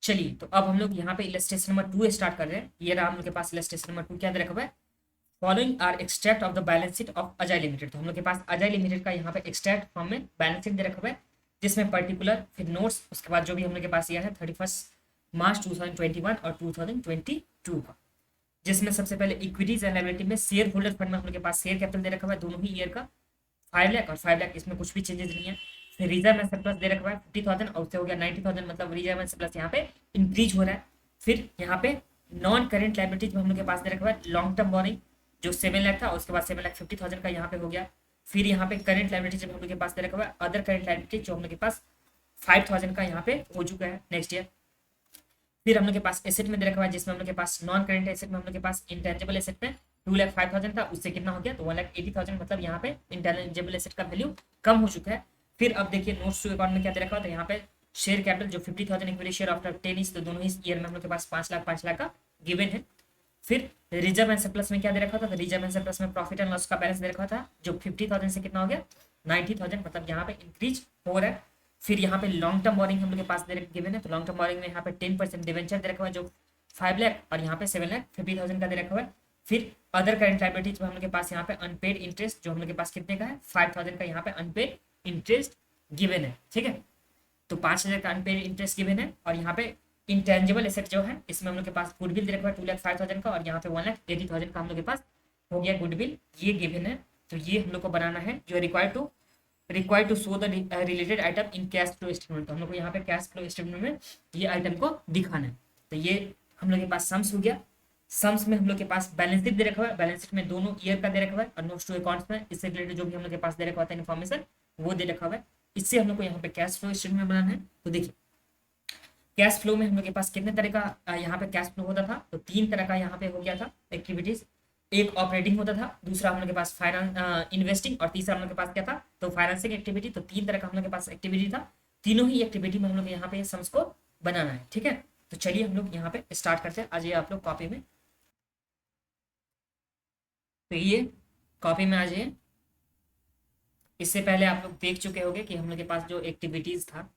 चलिए तो अब हम लोग यहाँ पे इलस्ट्रेशन नंबर 2 स्टार्ट कर रहे हैं। ये रहा हम लोग के पास इलस्ट्रेशन नंबर 2 क्या रखा हुआ है, following are extract of the balance sheet of Ajay limited. तो हम लोग के पास अजय लिमिटेड का यहाँ पे एक्सट्रैक्ट फॉर्म में बैलेंस शीट दे रखा हुआ है, जिसमें पर्टिकुलर फिर नोट्स, उसके बाद जो भी हम लोग के पास यह है 31 मार्च 2021 और 2022 का, जिसमें सबसे पहले इक्विटीज एंड लायबिलिटी में शेयर होल्डर फंड में हम लोग के पास शेयर कैपिटल दे रखा हुआ है दोनों ही ईयर का 5 लाख और 5 लाख, इसमें कुछ भी चेंजेस नहीं है। फिर रिजर्व एंड सरप्लस दे रखा हुआ है 50,000 और उससे हो गया 90,000, मतलब रिजर्व एंड सरप्लस यहाँ पे इंक्रीज हो रहा है। फिर यहाँ पे नॉन करेंट लायबिलिटीज में हम लोग के पास दे रखा हुआ है लॉन्ग टर्म बोरिंग जो 7 लाख था, उसके बाद 7,50,000 का यहाँ पे हो गया। फिर यहाँ पे करेंट लायबिलिटीज हम लोग के पास दे रखा हुआ है अदर करेंट लायबिलिटीज जो हम लोग के पास 5,000 का यहाँ पे हो चुका है नेक्स्ट ईयर। फिर हम लोग के पास एसेट में दे रखा हुआ है, जिसमें हम लोग के पास नॉन करेंट एसेट में हम लोग के पास इंटेंजिबल एसेट में 2,05,000 था, उससे कितना हो गया तो 1,80,000, मतलब यहाँ पे इंटेंजिबल एसेट का वैल्यू कम हो चुका है। फिर अब देखिए नोट्स टू अकाउंट में क्या दे रखा हुआ था, यहाँ पे शेयर कैपिटल जो 50,000 इक्विटी शेयर आफ्टर 10 ईच, तो दोनों ही ईयर में हम लोग के पास 5 लाख का गिवन है। फिर रिजर्व एंड सरप्लस में क्या दे रखा था, तो रिजर्व एंड सरप्लस में प्रॉफिट एंड लॉस का बैलेंस दे रखा था जो 50,000 से कितना हो गया 90,000, मतलब यहाँ पे इंक्रीज हो रहा है। फिर यहाँ पे लॉन्ग टर्म बोरिंग हम लोग के पास गिवन है, तो लॉन्ग टर्म बोरिंग में यहाँ पे 10% डिवेंचर दे रखा हुआ है जो 5 लाख और यहाँ पे 7,50,000 का दे रखा हुआ है। फिर अदर करेंट लायबिलिटीज में हम लोग के पास यहाँ पे अनपेड इंटरेस्ट जो हम लोग के पास कितने का है 5,000 का यहाँ पे अनपेड इंटरेस्ट गिवन है, ठीक है। तो 5,000 का अनपेड इंटरेस्ट गिवन है। और यहाँ पे इंटेंजिबल एसेट जो है इसमें हम लोग के पास गुडविल दे रखा है 2,05,000 का और यहाँ पे 1,80,000 का हम लोग के पास हो गया गुडविल, ये गिवन है। तो ये हम लोग को बनाना है जो required to show the related item in cash flow statement. तो हम लोग को यहाँ पे कैश फ्लो स्टेटमेंट में ये आइटम को दिखाना है। तो ये हम लोग के पास सम्स हो गया। सम्स में हम लोग के पास बैलेंस शीट दे रखा हुआ है, बैलेंस शीट में दोनों ईयर का दे रखा हुआ है और नोट्स टू अकाउंट्स में इससे रिलेटेड जो भी हम लोग के पास दे रखा होता है इन्फॉर्मेशन वो दे रखा हुआ है। इससे हम लोग को यहाँ पे कैश फ्लो स्टेटमेंट बनाना है। तो देखिए कैश फ्लो में हम लोग के पास कितने तरह का यहाँ पे कैश फ्लो होता था, तो 3 तरह का यहाँ पे हो गया था एक्टिविटीज। एक ऑपरेटिंग होता था, दूसरा हम लोग के पास फाइनेंस इन्वेस्टिंग और तीसरा हम लोग के पास क्या था तो फाइनेंसिंग एक्टिविटी। तो 3 तरह का हम लोग के पास एक्टिविटी था, तीनों ही एक्टिविटी में हम लोग यहाँ पे सम्स को बनाना है, ठीक है। तो चलिए हम लोग यहाँ पे स्टार्ट करते हैं। आ जाइए आप लोग कॉपी में, तो ये कॉपी में आ जाइए। इससे पहले आप लोग देख चुके होंगे कि हम लोग के पास जो एक्टिविटीज था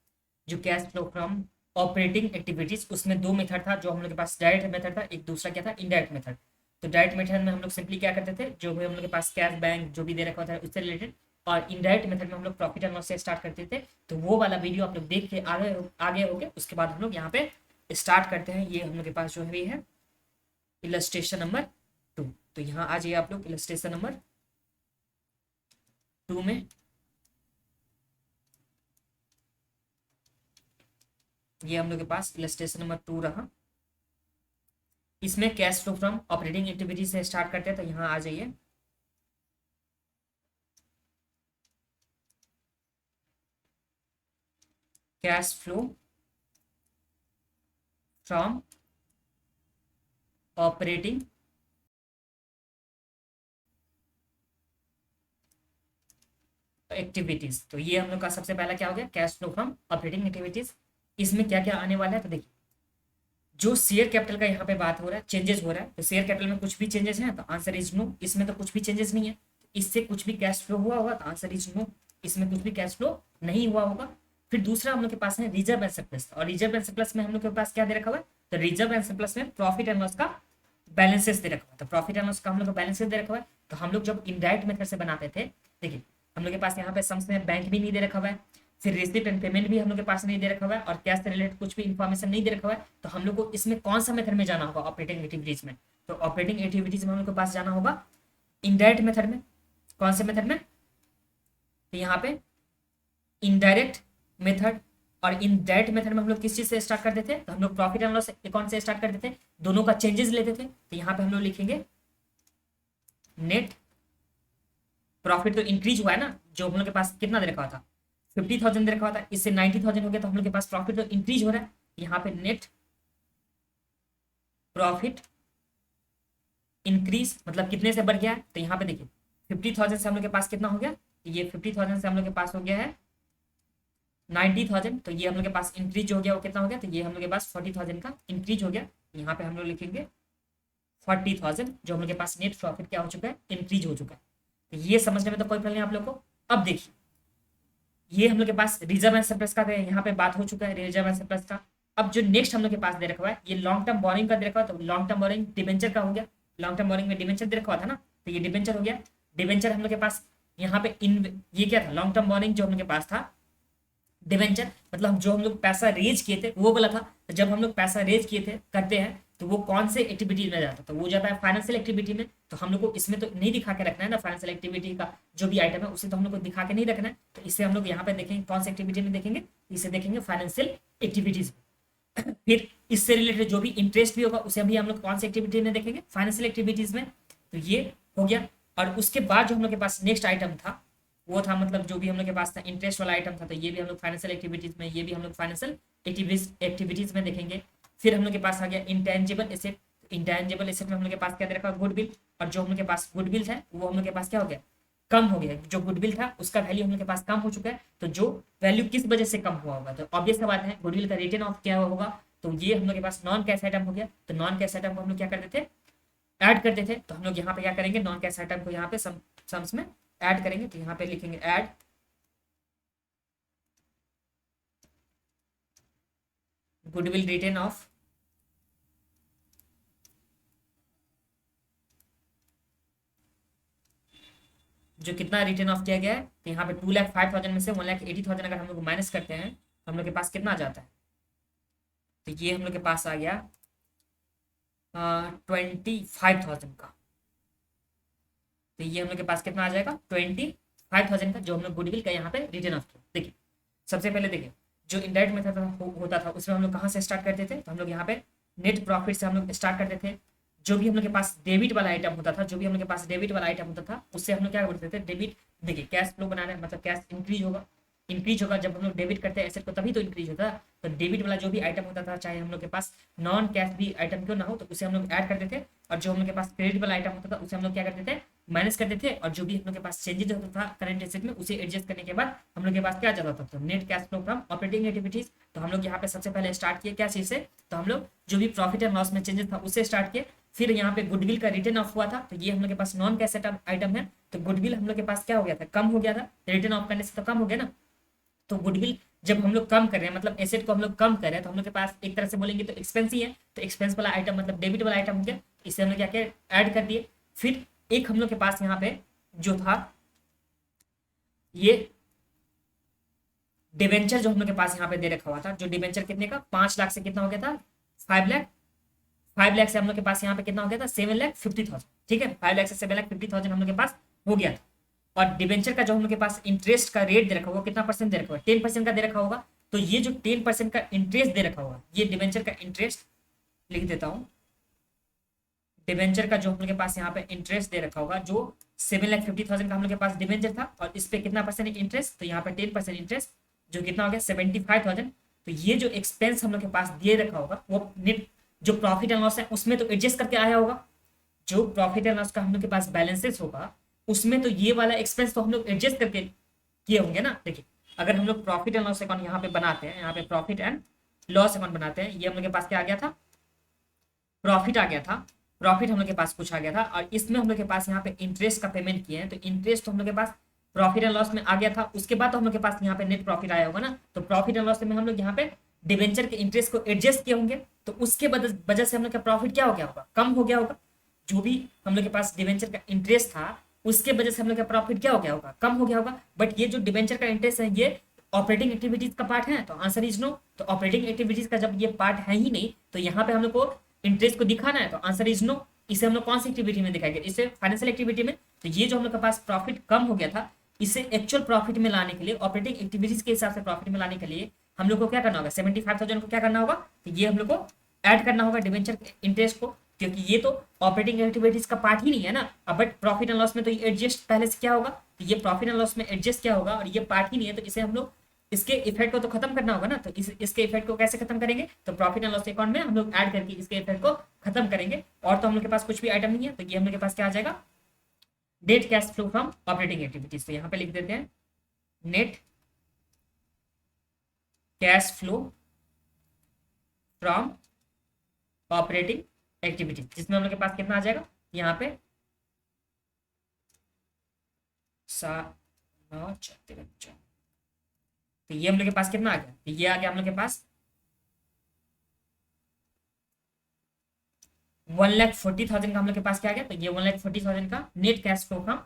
जो cash flow from operating activities, उसमें 2 मेथड था जो हम लोग के पास डायरेक्ट मेथड था, एक दूसरा क्या था इनडायरेक्ट मेथड। तो डायरेक्ट मेथड में हम लोग सिंपली क्या करते थे, जो भी हम लोग के पास कैश बैंक जो भी दे रखा होता है उससे रिलेटेड, और इनडायरेक्ट मेथड में हम लोग प्रॉफिट एंड लॉस से स्टार्ट करते थे। तो वो वाला वीडियो आप लोग देख के आगे हो गए। उसके बाद हम लोग यहाँ पे स्टार्ट करते हैं। ये हम लोग के पास जो है इलस्ट्रेशन नंबर 2। तो यहाँ आ जाइए आप लोग इलस्ट्रेशन नंबर 2 में। ये हम लोग के पास इलस्ट्रेशन नंबर 2 रहा। इसमें cash flow from operating activity से स्टार्ट करते हैं। तो यहाँ आ जाइए, cash flow from operating activities. तो ये हम लोग का सबसे पहला क्या हो गया cash flow from operating activities. इसमें क्या क्या आने वाला है, तो देखिए जो शेयर कैपिटल का यहाँ पे बात हो रहा है चेंजेस हो रहा है, तो शेयर कैपिटल में कुछ भी चेंजेस है तो आंसर इज नो। इसमें तो कुछ भी चेंजेस नहीं है, इससे कुछ भी कैश फ्लो हुआ होगा तो आंसर इज नो। इसमें कुछ भी कैश फ्लो नहीं हुआ होगा। फिर दूसरा हम लोग के पास है रिजर्व एंड सरप्लस, और रिजर्व एंड सरप्लस में हम लोग के पास क्या दे रखा हुआ है, तो रिजर्व एंड सरप्लस में प्रॉफिट एंड लॉस का बैलेंसेस दे रखा हुआ है। तो प्रॉफिट एंड लॉस का हम लोग का बैलेंसेस दे रखा हुआ है। तो हम लोग जब इनडायरेक्ट मेथड से बनाते थे, देखिए हम लोग के पास यहाँ पे सम्स में बैंक भी नहीं दे रखा हुआ है, फिर रिसिप्ट एंड पेमेंट भी हम लोग के पास नहीं दे रखा हुआ है, और कैश से रिलेटेड कुछ भी इन्फॉर्मेशन नहीं दे रखा हुआ है। तो हम लोग को इसमें कौन सा मेथड में जाना होगा ऑपरेटिंग एक्टिविटीज में, तो ऑपरेटिंग एक्टिविटीज में हम लोग के पास जाना होगा इनडायरेक्ट मेथड में। कौन से मेथड में, तो यहाँ पे इनडायरेक्ट मेथड। और इनडायरेक्ट मेथड में हम लोग किस चीज से स्टार्ट करते थे, तो हम लोग प्रॉफिट एंड लॉस अकाउंट से स्टार्ट करते थे, दोनों का चेंजेस लेते थे। तो यहाँ पे हम लोग लिखेंगे नेट प्रॉफिट। तो इंक्रीज हुआ है ना, जो हम लोग के पास कितना दे रखा हुआ था 50,000 दे रखा हुआ था, इससे 90,000 हो गया, तो हम लोग के पास प्रॉफिट तो इंक्रीज हो रहा है। यहाँ पे नेट प्रॉफिट इंक्रीज मतलब कितने से बढ़ गया है, तो यहाँ पे देखिए 50,000 से हम लोग के पास कितना हो गया, ये 50,000 से हम लोग के पास हो गया है 90,000। तो ये हम लोग के पास इंक्रीज हो गया, वो कितना हो गया, तो ये हम लोग के पास 40,000 का इंक्रीज हो गया। यहाँ पे हम लोग लिखेंगे 40,000, जो हम लोग के पास नेट प्रॉफिट क्या हो चुका है इंक्रीज हो चुका है। तो ये समझने में तो कोई प्रॉब्लम नहीं आप लोग को। अब देखिए ये हम लोग के पास रिजर्व एंड सरप्लस का यहाँ पे बात हो चुका है, रिजर्व एंड सरप्लस का। अब जो नेक्स्ट हम लोग के पास दे रखा हुआ है, ये लॉन्ग टर्म बोरिंग का दे रखा हुआ है, तो लॉन्ग टर्म बोरिंग डिबेंचर का हो गया। लॉन्ग टर्म बोरिंग में डिबेंचर दे रखा हुआ था ना, तो ये डिबेंचर हो गया। डिबेंचर हम लोग के पास यहाँ पे इन ये क्या था, लॉन्ग टर्म बोरिंग जो हम लोग के पास था डिवेंचर, मतलब जो हम लोग पैसा रेज किए थे वो बोला था। तो जब हम लोग पैसा रेज किए थे करते हैं तो वो कौन से एक्टिविटी में जाता था, तो वो जाता है फाइनेंशियल एक्टिविटी में। तो हम लोग को इसमें तो नहीं दिखा के रखना है ना, फाइनेंशियल एक्टिविटी का जो भी आइटम है उसे तो हम लोग को दिखा के नहीं रखना है। तो इसे हम लोग यहाँ पे देखेंगे कौन सी एक्टिविटी में देखेंगे, इसे देखेंगे फाइनेंशियल एक्टिविटीज। फिर इससे रिलेटेड जो भी इंटरेस्ट भी होगा उसे भी हम लोग कौन सी एक्टिविटी में देखेंगे, फाइनेंशियल एक्टिविटीज में। तो ये हो गया। और उसके बाद जो हम लोग के पास नेक्स्ट आइटम था वो था, मतलब जो भी हम लोग के पास था इंटरेस्ट वाला आइटम था, तो ये भी हम लोग फाइनेंशियल एक्टिविटीज में, ये भी हम लोग फाइनेंशियल एक्टिविटीज में देखेंगे। फिर हम लोग के पास आ गया इंटेंजिबल एसेट। इंटेंजिबल एसेट में हम लोग के पास क्या दे रखा है, गुडविल। और जो हम लोग के पास गुडविल है वो हम लोग के पास क्या हो गया, कम हो गया। जो गुडविल था उसका वैल्यू हम लोग के पास कम हो चुका है। तो जो वैल्यू किस वजह से कम हुआ होगा, तो ऑब्वियस सा बात है गुडविल का रिटर्न ऑफ क्या होगा, तो ये हम लोग के पास नॉन कैश आइटम हो गया। तो नॉन कैश आइटम को हम लोग क्या करते थे, ऐड करते थे। तो हम लोग यहाँ पे क्या करेंगे, नॉन कैश आइटम को यहाँ पे सम्स में ऐड करेंगे। तो यहाँ पे लिखेंगे ऐड गुडविल रिटर्न ऑफ जो कितना रिटर्न ऑफ किया गया है, तो यहाँ पे 2,05,000 में से 1,80,000 अगर हम लोग माइनस करते हैं तो हम लोग के पास कितना आ जाता है, तो ये हम लोग के पास आ गया 25,000 का। तो ये हम लोग के पास कितना आ जाएगा, 25,000 का, जो हम लोग गुडविल का यहाँ पे रिटर्न ऑफ किया। देखिए सबसे पहले देखिए जो इनडायरेक्ट मेथड होता था उसमें हम लोग कहाँ से स्टार्ट करते थे, तो हम लोग यहाँ पे नेट प्रॉफिट से हम लोग स्टार्ट करते थे। जो भी हम लोग के पास डेबिट वाला आइटम होता था, जो भी हम लोग के पास डेबिट वाला आइटम होता था उससे हम लोग क्या करते थे, डेबिट। देखिए कैश फ्लो बनाना है, मतलब कैश इंक्रीज होगा। इंक्रीज होगा जब हम लोग डेबिट करते हैं एसेट को, तभी तो इंक्रीज होता है। तो डेबिट वाला जो भी आइटम होता था, चाहे हम लोग के पास नॉन कैश भी आइटम क्यों ना हो, तो उसे हम लोग ऐड करते थे। और जो हम लोग के पास क्रेडिट वाला आइटम होता था उसे हम लोग क्या करते थे, माइनस करते थे। और जो भी हम लोग के पास चेंजेस होता था करंट एसेट में उसे एडजस्ट करने के बाद हम लोग के पास क्या जाता था, तो net cash flow from operating activities. तो हम लोग यहाँ पे सबसे पहले स्टार्ट किए क्या चीज से, तो हम लोग जो भी प्रॉफिट एंड लॉस में चेंजेस था उससे स्टार्ट किए। फिर यहाँ पे गुडविल का रिटर्न ऑफ हुआ था, तो ये हम लोग के पास नॉन कैश आइटम है। तो गुडविल हम लोग के पास क्या हो गया था, कम हो गया था। रिटर्न ऑफ करने से तो कम हो गया ना। तो गुडविल जब हम लोग कम कर रहे हैं, मतलब एसेट को हम लोग कम कर रहे हैं, तो हम लोग के पास एक तरह से बोलेंगे तो एक्सपेंस ही है। तो एक्सपेंस वाला आइटम मतलब डेबिट वाला आइटम हो गया, इसे हम लोग क्या किया, ऐड कर दिए। फिर एक हम लोग के पास यहाँ पे जो था ये डिवेंचर जो हम लोग के पास यहाँ पे दे रखा हुआ था, जो डिवेंचर कितने का, 5 लाख से कितना हो गया था, 5 लाख। 5 लाख से हम लोग के पास यहाँ पे कितना हो गया था, 7,50,000। ठीक है, 5 लाख से 7,50,000 हम लोग के पास हो गया था। और डिवेंचर का जो हम लोग के पास इंटरेस्ट का रेट दे रखा होगा, कितना परसेंट दे रखा होगा, 10% का दे रखा होगा। तो ये जो 10% का इंटरेस्ट दे रखा होगा, ये डिवेंचर का इंटरेस्ट लिख देता हूँ। डिवेंचर का जो हम लोग के पास यहाँ पे इंटरेस्ट दे रखा होगा, जो 7,50,000 का हम लोग के पास डिवेंचर था, और इस पे कितना परसेंट इंटरेस्ट, तो यहाँ पे 10% इंटरेस्ट, जो कितना हो गया 75,000। तो ये जो एक्सपेंस हम लोग के पास दे रखा होगा वो नेट जो प्रॉफिट एंड लॉस है उसमें तो एडजस्ट करके आया होगा। जो प्रॉफिट एंड लॉस का हम लोग के पास बैलेंसेस होगा उसमें तो ये वाला एक्सपेंस तो हम लोग एडजस्ट करके किए होंगे ना। देखिए अगर हम लोग प्रॉफिट एंड लॉस अकाउंट यहाँ पे बनाते हैं, यहाँ पे प्रॉफिट एंड लॉस अकाउंट बनाते हैं, ये हम लोग के पास क्या आ गया था, प्रॉफिट आ गया था। प्रॉफिट हम लोग के पास कुछ आ गया था, और इसमें हम लोग के पास यहाँ पे इंटरेस्ट का पेमेंट किए हैं। तो इंटरेस्ट तो हम लोग के पास प्रॉफिट एंड लॉस में आ गया था। उसके बाद तो हम लोग के पास यहाँ पे नेट प्रॉफिट आया होगा ना। तो प्रॉफिट एंड लॉस में हम लोग यहाँ पे डिवेंचर के इंटरेस्ट को एडजस्ट किए होंगे। तो उसके वजह से हम लोग का प्रॉफिट क्या हो गया होगा, कम हो गया होगा। जो भी हम लोग के पास डिवेंचर का इंटरेस्ट था उसके वजह से हम लोग का प्रॉफिट क्या हो गया होगा, कम हो गया होगा। बट ये जो डिवेंचर का इंटरेस्ट है ये ऑपरेटिंग एक्टिविटीज का पार्ट है, तो आंसर इज नो। तो ऑपरेटिंग एक्टिविटीज का जब ये पार्ट है ही नहीं, तो यहाँ पे हम लोग को इंटरेस्ट को दिखाना है, तो आंसर इज नो। इसे हम लोग कौन सी एक्टिविटी में दिखाएंगे, इसे फाइनेंशियल एक्टिविटी में। तो ये जो हम लोग के पास प्रॉफिट कम हो गया था, इसे एक्चुअल प्रॉफिट में लाने के लिए, ऑपरेटिंग एक्टिविटीज के हिसाब से प्रॉफिट में लाने के लिए हम लोग को क्या करना होगा, 75,000 को क्या करना होगा, तो ये हम लोग को ऐड करना होगा डिवेंचर इंटरेस्ट को, क्योंकि ये तो ऑपरेटिंग एक्टिविटीज का पार्ट ही नहीं है ना। अब बट प्रॉफिट एंड लॉस में तो ये एडजस्ट पहले से क्या होगा, तो ये प्रॉफिट एंड लॉस में एडजस्ट क्या होगा, और ये पार्ट ही नहीं है। तो इसे हम लोग इसके इफेक्ट को तो खत्म करना होगा ना। तो इसके इफेक्ट को कैसे खत्म करेंगे, तो प्रॉफिट एंड लॉस अकाउंट में हम लोग ऐड करके इसके इफेक्ट को खत्म करेंगे। और तो हम लोग के पास कुछ भी आइटम नहीं है, तो ये हम लोग के पास क्या आ जाएगा, net cash flow from operating activities. तो यहाँ पे लिख देते हैं net cash flow from operating activities, जिसमें हम लोग के पास कितना आ जाएगा, यहाँ पे 7,9,4। तो ये हम लोग के पास कितना आ गया, तो ये आ गया हम लोग के पास 1,40,000 का हम लोग के पास क्या आ गया, तो ये 1,40,000 का net cash flow from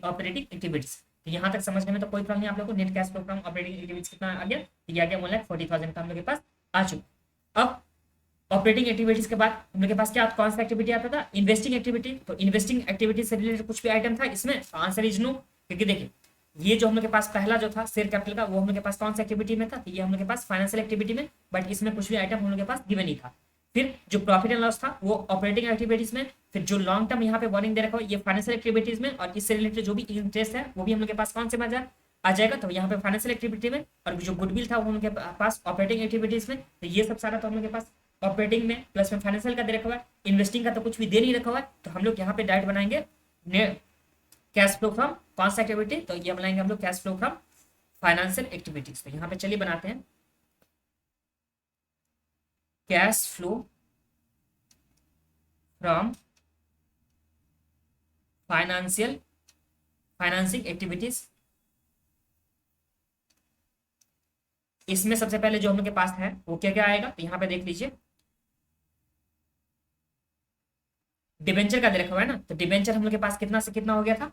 operating activities. तो यहाँ तक समझने में तो कोई प्रॉब्लम नहीं आप लोग को। Net cash flow from operating activities कितना आ गया, तो ये आ गया 1,40,000 का हम लोग के पास आ चुका। अब ऑपरेटिंग एक्टिविटीज के बाद हम लोग के पास क्या कौन सा एक्टिविटी आता था, इन्वेस्टिंग एक्टिविटी। तो इन्वेस्टिंग एक्टिविटी से रिलेटेड कुछ भी आइटम था इसमें, आंसर इज नो। क्योंकि देखिए ये जो हम लोग के पास पहला जो था शेयर कैपिटल का, वो हम लोग के पास कौन सा एक्टिविटी में था, तो ये हम लोग के पास फाइनेंशियल एक्टिविटी में, बट इसमें कुछ भी आइटम हम लोग के पास गिवन नहीं था। फिर जो प्रॉफिट एंड लॉस था वो ऑपरेटिंग एक्टिविटीज में। फिर जो लॉन्ग टर्म यहाँ पे वार्निंग दे रखा हो ये फाइनेंशियल एक्टिविटीज में, और इससे रिलेटेड जो भी इंटरेस्ट है वो भी हम लोग के पास कौन से में आ जाएगा, तो यहाँ पे फाइनेंशियल एक्टिविटी में। और जो गुडविल था वो हम लोग के पास ऑपरेटिंग एक्टिविटीज में। तो ये सब सारा तो हम लोग के पास ऑपरेटिंग में प्लस में फाइनेंशियल का दे रखा हुआ है। इन्वेस्टिंग का तो कुछ भी दे नहीं रखा हुआ है, तो हम लोग यहाँ पे डायरेक्ट बनाएंगे कैश फ्लो फ्रॉम कौन सा एक्टिविटी, तो ये बनाएंगे हम लोग cash flow from financial activities. तो यहाँ पे चलिए बनाते हैं cash flow from financing activities. इसमें सबसे पहले जो हम लोग के पास है वो क्या क्या आएगा, तो यहाँ पे देख लीजिए डिबेंचर का दे रखा हुआ है ना। तो डिबेंचर हम लोग के पास कितना से कितना हो गया था,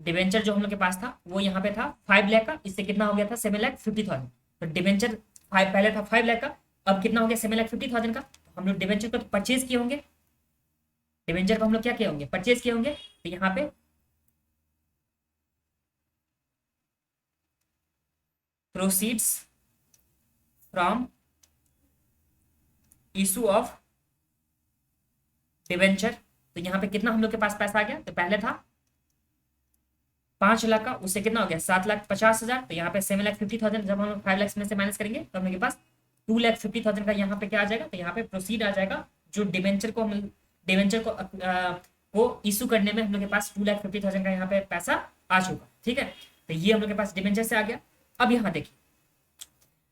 डिबेंचर जो हम लोग के पास था वो यहाँ पे था 5 लाख का, इससे कितना हो गया था 7,50,000। तो डिबेंचर पहले था 5 लाख का, अब कितना हो गया 7,50,000 का। तो हम लोग डिबेंचर को परचेज किए होंगे, डिबेंचर को हम लोग क्या किए होंगे, परचेज किए होंगे। तो यहाँ पे proceeds from issue of debenture. तो यहाँ पे कितना हम लोग के पास पैसा आ गया, तो पहले था 5 लाख का, उससे कितना हो गया 7,50,000। तो यहाँ पे 7,50,000 जब हम लोग 5 लाख में से माइनस करेंगे तो हम लोग के पास 2,50,000 का यहाँ पे क्या आ जाएगा, तो यहाँ पे प्रोसीड आ जाएगा। जो डिबेंचर को इशू करने में हम लोग के पास 2,50,000 का यहाँ पे पैसा आ चुका। ठीक है, तो ये हम लोग के पास डिबेंचर से आ गया। अब यहाँ देखिए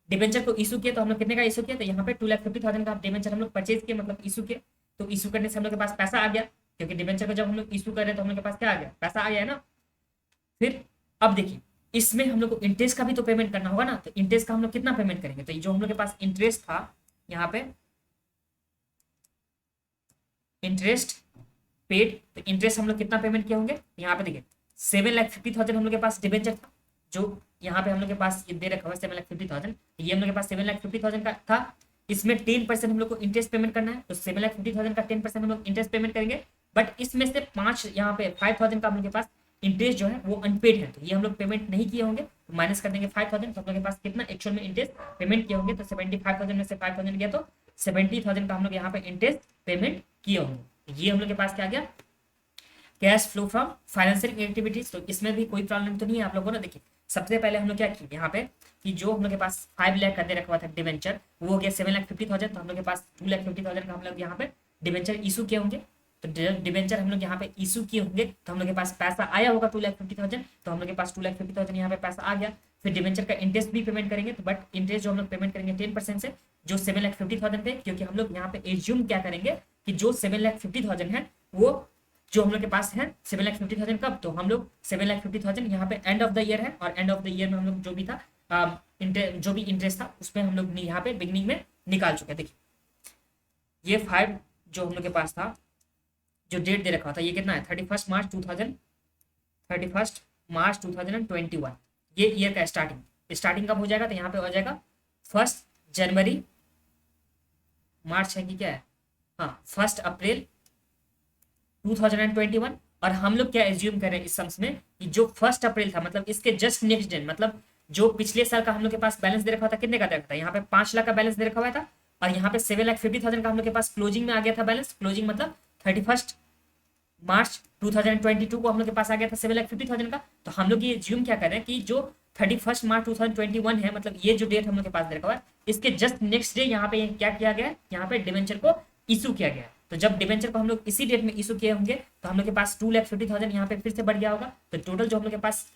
डिबेंचर को इशू किया तो हम लोग कितने का इशू किया, तो यहाँ पे 2,50,000 का डिबेंचर हम लोग परचेज किए, मतलब इशू किए। तो इशू करने से हम लोग के पास पैसा आ गया, क्योंकि डिबेंचर को जब हम लोग इशू कर रहे हैं तो हम लोग के पास क्या आ गया, पैसा आ गया है ना। फिर अब देखिए इसमें हम लोग को इंटरेस्ट का भी तो पेमेंट करना होगा ना। तो इंटरेस्ट का हम लोग कितना पेमेंट करेंगे, तो जो हम लोग के पास इंटरेस्ट था यहाँ पे इंटरेस्ट पेड, तो इंटरेस्ट हम लोग कितना पेमेंट किए होंगे, यहाँ पे देखिए 7,50,000 हम लोग के पास डिबेंचर था, जो यहाँ पे हम लोग के पास ये दे रखा हुआ है 7,50,000। ये हम लोग के पास 7,50,000 का था, इसमें 10% हम लोग को इंटरेस्ट पेमेंट करना है। तो 7,50,000 का 10% हम लोग इंटरेस्ट पेमेंट करेंगे, बट इसमें से 5 यहाँ पे 5,000 का हम लोग के पास इंटरेस्ट जो है वो अनपेड है, तो ये हम लोग पेमेंट नहीं किए होंगे। तो माइनस कर देंगे 5,000, तो हम लोग के पास कितना एक्चुअल में इंटरेस्ट पेमेंट किए होंगे, तो 75,000 में से 5,000 गया तो 70,000 का हम लोग यहाँ पे इंटरेस्ट पेमेंट किए होंगे। ये हम लोग के पास क्या गया, cash flow from financial activities. तो इसमें भी कोई प्रॉब्लम तो नहीं है आप लोगों को ना। देखिए सबसे पहले हम लोग क्या किए यहाँ पे कि जो हम लोग के पास 5 लाख का दे रखा हुआ था डिबेंचर, वो हो गया 7,50,000। तो हम लोग के पास 2,50,000 का हम लोग यहाँ पे डिबेंचर इशू किए होंगे। तो डिबेंचर हम लोग यहाँ पे इशू किए होंगे तो हम लोग के पास पैसा आया होगा 2,50,000। तो हम लोग के पास 2,50,000 यहाँ पे पैसा आ गया। फिर डिबेंचर का इंटरेस्ट भी पेमेंट करेंगे, तो बट इंटरेस्ट जो हम लोग पेमेंट करेंगे 10% से, जो 7,50,000 थे, क्योंकि हम लोग यहाँ पे एज्यूम क्या करेंगे कि जो 7,50,000 है वो जो हम लोग के पास है 7,50,000 कब, तो हम लोग 7,50,000 यहाँ पे एंड ऑफ द ईयर है, और एंड ऑफ द ईयर में हम लोग जो भी था जो भी इंटरेस्ट था उसमें हम लोग यहाँ पे बिगनिंग में निकाल चुके हैं। देखिए ये 5 जो हम लोग के पास था, जो डेट दे रखा था ये कितना है 31 मार्च 2021। ये ईयर का स्टार्टिंग कब हो जाएगा, तो यहाँ पे हो जाएगा 1 जनवरी, मार्च है कि क्या है, हाँ 1 अप्रैल 2021। और हम लोग क्या एज्यूम कर रहे हैं इस सम्स में कि जो 1 अप्रैल था, मतलब इसके जस्ट नेक्स्ट डे, मतलब जो पिछले साल का हम लोग के पास बैलेंस दे रखा था, कितने का दे रखा था, यहाँ पे 5 लाख का बैलेंस दे रखा हुआ था, और यहाँ पे 7,50,000 का हम लोग के पास क्लोजिंग में आ गया था बैलेंस। क्लोजिंग मतलब 31 मार्च 2022 को हम लोग के पास आ गया था 7,50,000 का। तो हम लोग ये एज्यूम क्या कर रहे हैं कि जो 31 मार्च 2021 है, मतलब ये जो डेट हम लोग के पास दे रखा हुआ है, इसके जस्ट नेक्स्ट डे यहाँ पे क्या किया गया है, यहाँ पे डिबेंचर को इशू किया गया है। तो जब डिबेंचर को हम लोग इसी डेट में इशू किए होंगे तो हम लोग के पास 2,50,000 यहाँ पे फिर से बढ़ गया होगा। तो टोटल जो हम लोग के पास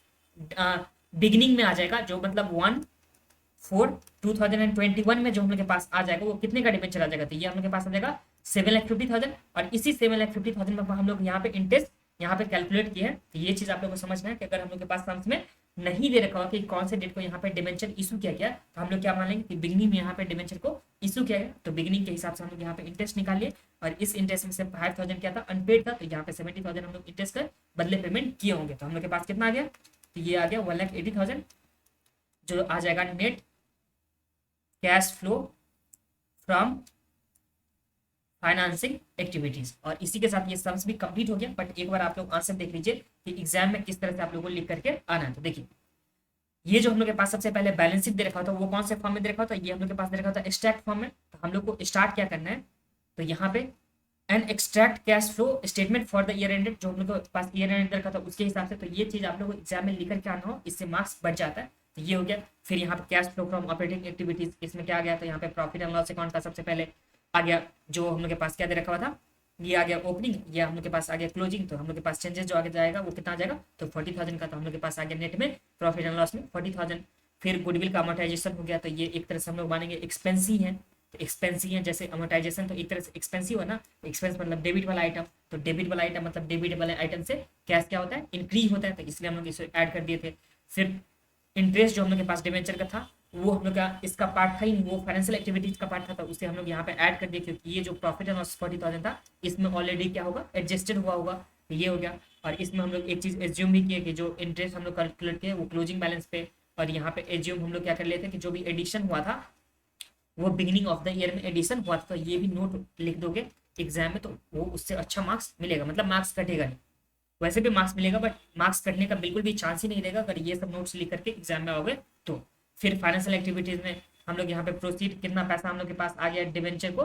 बिगिनिंग में आ जाएगा, जो मतलब 1/4/2021 में जो हम लोग के पास आ जाएगा, वो कितने का डिबेंचर आ जाएगा, तो ये हम लोग के पास आ जाएगा 7,50,000। और इसी 7,50,000 में हम लोग यहाँ पे इंटरेस्ट यहाँ पे कैलकुलेट किया है। तो ये चीज आप लोग को समझना है कि अगर हम लोग के पास सम्स में नहीं दे रखा होगा कि कौन से डेट को यहाँ पे डिबेंचर इशू किया गया, तो हम लोग क्या मान लेंगे कि बिगनिंग में यहाँ पे डिबेंचर को इशू किया गया, तो बिगनिंग के हिसाब से हम लोग यहाँ पे इंटरेस्ट निकालिए, और इस इंटरेस्ट में से 5000 क्या था, अनपेड था, तो यहाँ पे 70,000 हम लोग इंटरेस्ट कर बदले पेमेंट किए होंगे, तो हम लोग के पास कितना आ गया, तो ये आ गया 1,80,000, जो आ जाएगा net cash flow from financing activities. और इसी के साथ ये सम्स भी कंप्लीट हो गया, बट एक बार आप लोग आंसर देख लीजिए कि एग्जाम में किस तरह से आप लोगों को लिख करके आना है। तो देखिए, ये जो हम लोग के पास सबसे पहले बैलेंस शीट दे रखा था, वो कौन से फॉर्म में दे रखा था, ये हम लोग के पास दे रखा था एक्सट्रैक्ट फॉर्म में। तो हम लोग को स्टार्ट क्या करना है, तो यहाँ पे an extract cash flow statement for the year ended, जो हम लोग के पास ईयर एंड रखा था उसके हिसाब से, तो ये चीज आप लोग को एग्जाम में लिख करके आना हो, इससे मार्क्स बढ़ जाता है। तो ये हो गया। फिर यहाँ पे cash flow from operating activities, इसमें क्या आ गया, तो यहाँ पे प्रॉफिट एंड लॉस अकाउंट का सबसे पहले आ गया, जो हम लोग के पास क्या दे रखा हुआ था, ये आ गया ओपनिंग, ये हम लोग के पास आ गया क्लोजिंग, तो हम लोग के पास चेंजेस जो आगे जाएगा वो कितना आ जाएगा, तो 40,000 का, तो हम लोग के पास आ गया नेट में प्रॉफिट एंड लॉस में 40,000। फिर गुडविल का अमोर्टाइजेशन हो गया, तो ये एक तरह से हम लोग मानेंगे एक्सपेंस ही है, तो एक्सपेंस ही है, जैसे अमोर्टाइजेशन तो एक तरह से एक्सपेंस ही हुआ ना, एक्सपेंस मतलब डेबिट वाला आइटम, तो डेबिट वाला आइटम मतलब डेबिट वाले आइटम से कैश क्या होता है, इंक्रीज होता है, तो इसलिए हम लोग इसे ऐड कर दिए थे। फिर इंटरेस्ट जो हम लोग के पास डिबेंचर का था, वो हम लोग का इसका पार्ट था ही नहीं, वो फाइनेंशियल एक्टिविटीज का पार्ट था, तो उसे हम लोग यहाँ पे ऐड कर दिए, क्योंकि ये जो प्रॉफिट एंड लॉस 40,000 था, इसमें ऑलरेडी क्या होगा, एडजस्टेड हुआ होगा, तो ये हो गया। और इसमें हम लोग एक चीज एज्यूम भी किए कि जो इंटरेस्ट हम लोग कैलकुलेट किए वो क्लोजिंग बैलेंस पे, और यहाँ पे एज्यूम हम लोग क्या कर लेते हैं कि जो भी एडिशन हुआ था वो बिगिनिंग ऑफ द ईयर में एडिशन हुआ था, तो ये भी नोट लिख दोगे एग्जाम में, तो वो उससे अच्छा मार्क्स मिलेगा, मतलब मार्क्स कटेगा नहीं, वैसे भी मार्क्स मिलेगा, बट मार्क्स कटने का बिल्कुल भी चांस ही नहीं रहेगा अगर ये सब नोट्स लिख करके एग्जाम में आओगे तो। फिर फाइनेंशियल एक्टिविटीज में हम लोग यहाँ पे प्रोसीड, कितना पैसा हम लोग के पास आ गया डिवेंचर को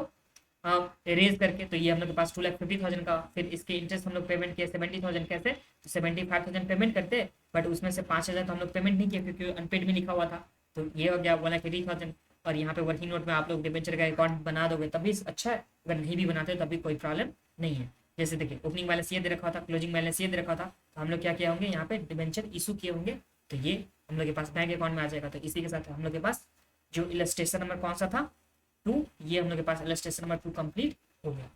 रेज करके, तो ये हम लोग के पास 2,50,000 का। फिर इसके इंटरेस्ट हम लोग पेमेंट किए 70,000, कैसे, तो 75,000 पेमेंट करते, बट उसमें से 5,000 तो हम लोग पेमेंट नहीं किए क्योंकि अनपेड में लिखा हुआ था, तो ये हो गया 1,80,000। और यहाँ पे वर्किंग नोट में आप लोग डिवेंचर का अकाउंट बना दोगे तभी अच्छा है, अगर नहीं भी बनाते तभी कोई प्रॉब्लम नहीं है। जैसे देखिए, ओपनिंग बैलेंस ये दे रखा था, क्लोजिंग बैलेंस ये दे रखा था, तो हम लोग क्या किए होंगे, यहाँ पे डिवेंचर इशू किए होंगे, तो ये हम लोग के पास बैंक अकाउंट में आ जाएगा। तो इसी के साथ हम लोग के पास जो इलस्ट्रेशन नंबर कौन सा था, 2, ये हम लोग के पास इलस्ट्रेशन नंबर 2 कंप्लीट हो गया।